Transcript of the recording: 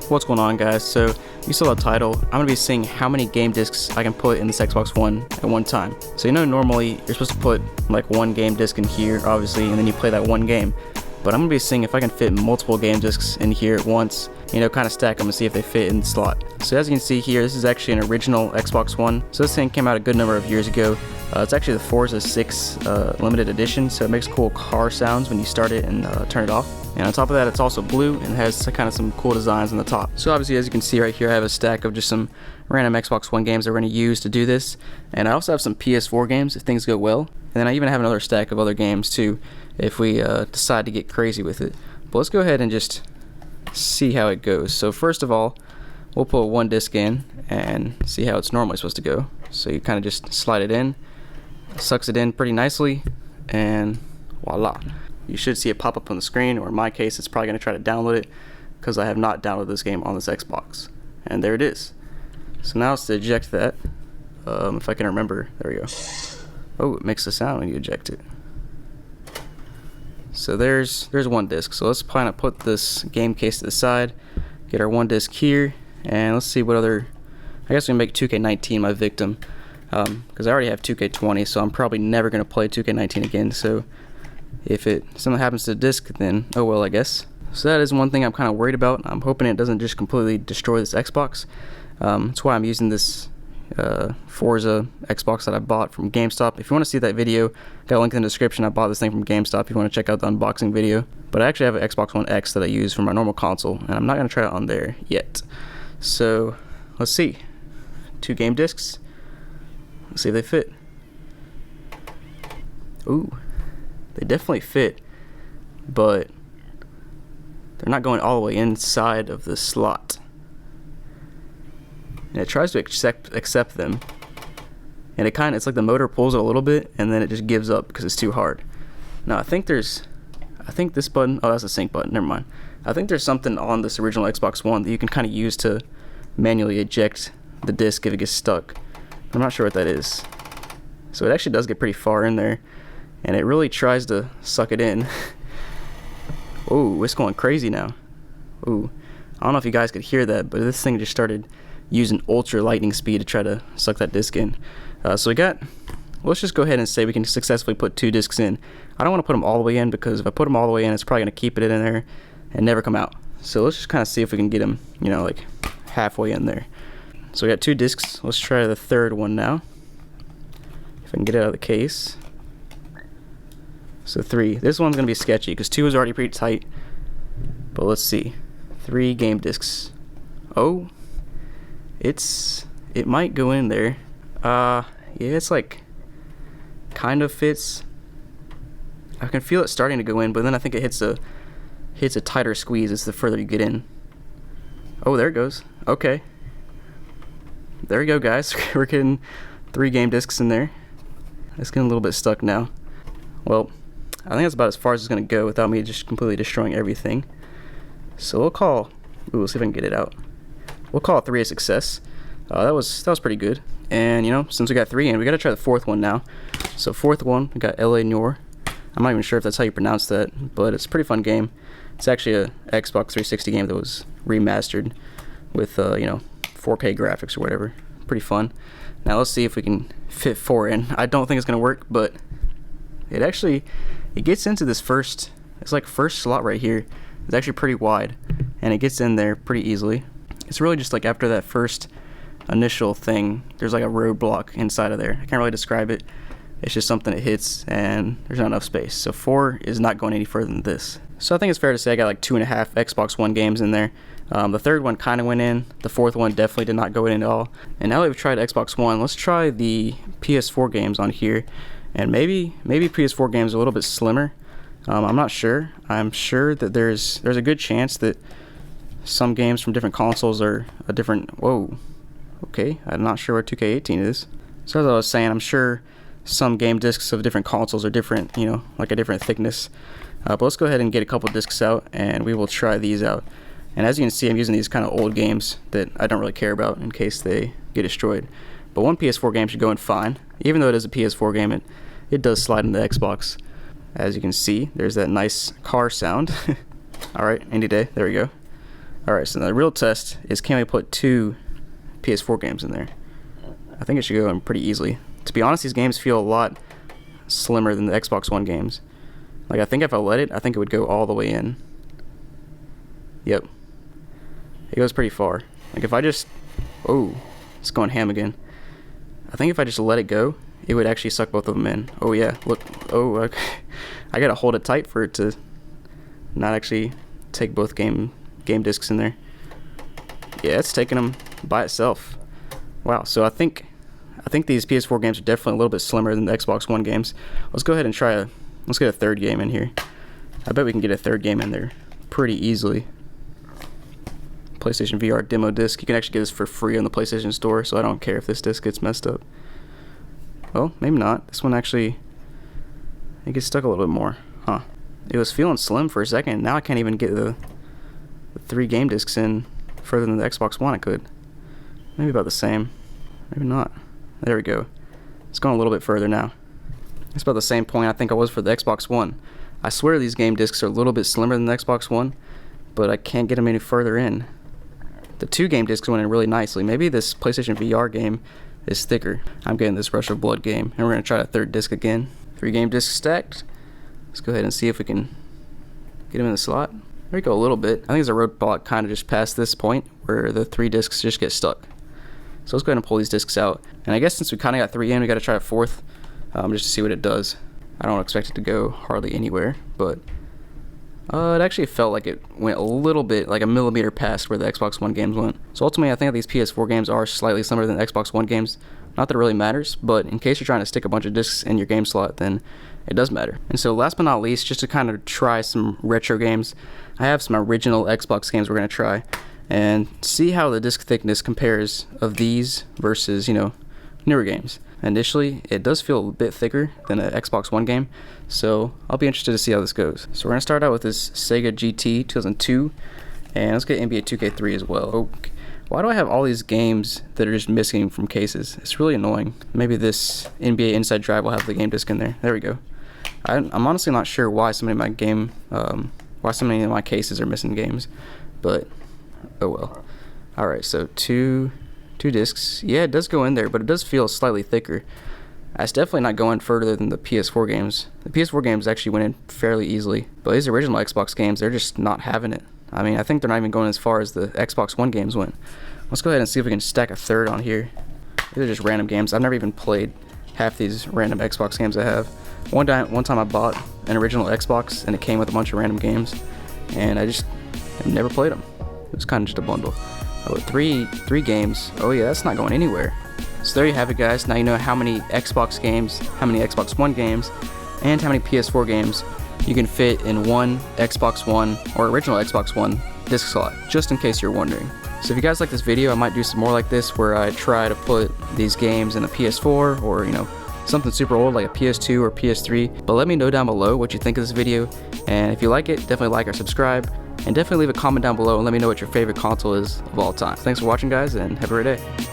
What's going on, guys? So you saw the title. I'm going to be seeing how many game discs I can put in this Xbox One at one time. So normally you're supposed to put like one game disc in here, obviously, and then you play that one game. But I'm going to be seeing if I can fit multiple game discs in here at once, kind of stack them and see if they fit in the slot. So as you can see here, this is actually an original Xbox One. So this thing came out a good number of years ago. It's actually the Forza 6 limited edition, so it makes cool car sounds when you start it and turn it off. And on top of that, it's also blue and has kind of some cool designs on the top. So obviously, as you can see right here, I have a stack of just some random Xbox One games that we're going to use to do this. And I also have some PS4 games if things go well. And then I even have another stack of other games too, if we decide to get crazy with it. But let's go ahead and just see how it goes. So first of all, we'll put one disc in and see how it's normally supposed to go. So you kind of just slide it in, sucks it in pretty nicely, and voila. You should see it pop up on the screen, or in my case, it's probably going to try to download it because I have not downloaded this game on this Xbox. And there it is. So now it's to eject that. If I can remember, there we go. Oh, it makes a sound when you eject it. So there's one disc. So let's kind of put this game case to the side, get our one disc here, and let's see what other. I guess we can make 2K19 my victim, because I already have 2K20, so I'm probably never going to play 2K19 again. So if something happens to the disc, then oh well, I guess. So that is one thing I'm kind of worried about. I'm hoping it doesn't just completely destroy this Xbox. That's why I'm using this Forza Xbox that I bought from GameStop. If you want to see that video, got a link in the description. I bought this thing from GameStop if you want to check out the unboxing video. But I actually have an Xbox One X that I use for my normal console, and I'm not going to try it on there yet. So let's see. 2 game discs. Let's see if they fit. Ooh, they definitely fit, but they're not going all the way inside of the slot. And it tries to accept them, and it's like the motor pulls it a little bit and then it just gives up because it's too hard. Now I think this button, oh, that's the sync button, never mind. I think there's something on this original Xbox One that you can kind of use to manually eject the disc if it gets stuck. I'm not sure what that is. So it actually does get pretty far in there, and it really tries to suck it in. Oh, it's going crazy now. Ooh, I don't know if you guys could hear that, but this thing just started using ultra lightning speed to try to suck that disc in. So let's just go ahead and say we can successfully put 2 discs in. I don't want to put them all the way in, because if I put them all the way in, it's probably going to keep it in there and never come out. So let's just kind of see if we can get them, like halfway in there. So we got 2 discs. Let's try the third one now. If I can get it out of the case. So 3. This one's going to be sketchy because 2 is already pretty tight. But let's see. 3 game discs. Oh, it might go in there. Yeah, it's like kind of fits. I can feel it starting to go in, but then I think it hits a tighter squeeze as the further you get in. Oh, there it goes. Okay. There we go, guys. We're getting 3 game discs in there. It's getting a little bit stuck now. Well, I think that's about as far as it's going to go without me just completely destroying everything. So let's see if I can get it out. We'll call 3 a success. That was pretty good. And since we got 3 in, we got to try the 4th one now. So 4th one, we got LA Noire. I'm not even sure if that's how you pronounce that, but it's a pretty fun game. It's actually a Xbox 360 game that was remastered with 4K graphics or whatever. Pretty fun. Now let's see if we can fit 4 in. I don't think it's gonna work, but it gets into this first slot right here. It's actually pretty wide, and it gets in there pretty easily. It's really just like after that first initial thing, there's like a roadblock inside of there. I can't really describe it. It's just something that hits and there's not enough space. So 4 is not going any further than this. So I think it's fair to say I got like 2.5 Xbox One games in there. The 3rd one kind of went in. The 4th one definitely did not go in at all. And now that we've tried Xbox One, let's try the PS4 games on here. And maybe PS4 games are a little bit slimmer. I'm not sure. I'm sure that there's a good chance that some games from different consoles are a different. Whoa. Okay, I'm not sure what 2K18 is. So as I was saying, I'm sure some game discs of different consoles are different, like a different thickness. But let's go ahead and get a couple discs out, and we will try these out. And as you can see, I'm using these kind of old games that I don't really care about in case they get destroyed. But one PS4 game should go in fine. Even though it is a PS4 game, it does slide into Xbox. As you can see, there's that nice car sound. Alright, any day. There we go. Alright, so the real test is, can we put 2 PS4 games in there? I think it should go in pretty easily. To be honest, these games feel a lot slimmer than the Xbox One games. Like, I think if I let it, I think it would go all the way in. Yep. It goes pretty far. Like, if I just... Oh, it's going ham again. I think if I just let it go, it would actually suck both of them in. Oh, yeah. Look. Oh, okay. I gotta hold it tight for it to not actually take both game discs in there. Yeah, it's taking them by itself. Wow, so I think these PS4 games are definitely a little bit slimmer than the Xbox One games. Let's go ahead and let's get a third game in here. I bet we can get a third game in there pretty easily. PlayStation VR demo disc. You can actually get this for free on the PlayStation Store, so I don't care if this disc gets messed up. Well, maybe not. This one actually, it gets stuck a little bit more. Huh. It was feeling slim for a second. Now I can't even get the 3 game discs in further than the Xbox One I could. Maybe about the same. Maybe not. There we go. It's going a little bit further now. It's about the same point I think I was for the Xbox One. I swear these game discs are a little bit slimmer than the Xbox One, but I can't get them any further in. The 2 game discs went in really nicely. Maybe this PlayStation VR game is thicker. I'm getting this Rush of Blood game, and we're going to try a third disc again. 3 game discs stacked. Let's go ahead and see if we can get them in the slot. There we go, a little bit. I think there's a roadblock kind of just past this point where the 3 discs just get stuck. So let's go ahead and pull these discs out. And I guess since we kind of got 3 in, we got to try a 4th just to see what it does. I don't expect it to go hardly anywhere, but it actually felt like it went a little bit, like a millimeter past where the Xbox One games went. So ultimately, I think that these PS4 games are slightly slimmer than the Xbox One games. Not that it really matters, but in case you're trying to stick a bunch of discs in your game slot, then it does matter. And so last but not least, just to kind of try some retro games, I have some original Xbox games we're going to try and see how the disc thickness compares of these versus, newer games. Initially, it does feel a bit thicker than an Xbox One game, so I'll be interested to see how this goes. So we're going to start out with this Sega GT 2002, and let's get NBA 2K3 as well. Okay. Why do I have all these games that are just missing from cases? It's really annoying. Maybe this NBA Inside Drive will have the game disc in there. There we go. I'm honestly not sure why so many of my cases are missing games, but oh well. Alright, so two discs. Yeah, it does go in there, but it does feel slightly thicker. It's definitely not going further than the PS4 games. The PS4 games actually went in fairly easily, but these original Xbox games, they're just not having it. I mean, I think they're not even going as far as the Xbox One games went. Let's go ahead and see if we can stack a third on here. These are just random games. I've never even played half these random Xbox games I have. One time I bought an original Xbox, and it came with a bunch of random games, and I just never played them. It was kind of just a bundle. Oh, three games. Oh yeah, that's not going anywhere. So there you have it, guys. Now you know how many Xbox games, how many Xbox One games, and how many PS4 games you can fit in one Xbox One or original Xbox One disc slot, just in case you're wondering. So if you guys like this video, I might do some more like this where I try to put these games in a PS4 or, something super old like a PS2 or PS3. But let me know down below what you think of this video, and if you like it, definitely like or subscribe, and definitely leave a comment down below and let me know what your favorite console is of all time. Thanks for watching, guys, and have a great day.